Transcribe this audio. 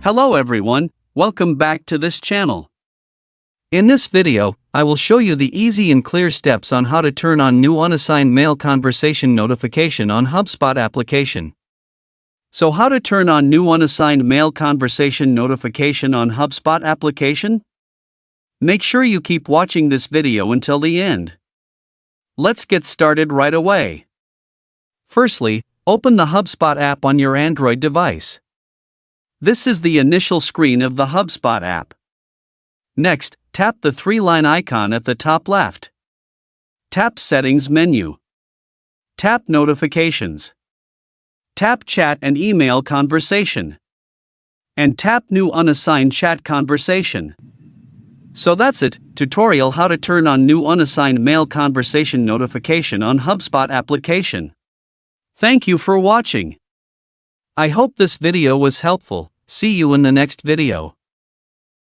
Hello everyone, welcome back to this channel. In this video, I will show you the easy and clear steps on how to turn on new unassigned mail conversation notification on HubSpot application. So how to turn on new unassigned mail conversation notification on HubSpot application? Make sure you keep watching this video until the end. Let's get started right away. Firstly, open the HubSpot app on your Android device. This is the initial screen of the HubSpot app. Next, tap the three-line icon at the top left. Tap Settings menu. Tap Notifications. Tap Chat and Email Conversation. And tap New Unassigned Chat Conversation. So that's it, tutorial how to turn on new unassigned mail conversation notification on HubSpot application. Thank you for watching. I hope this video was helpful. See you in the next video.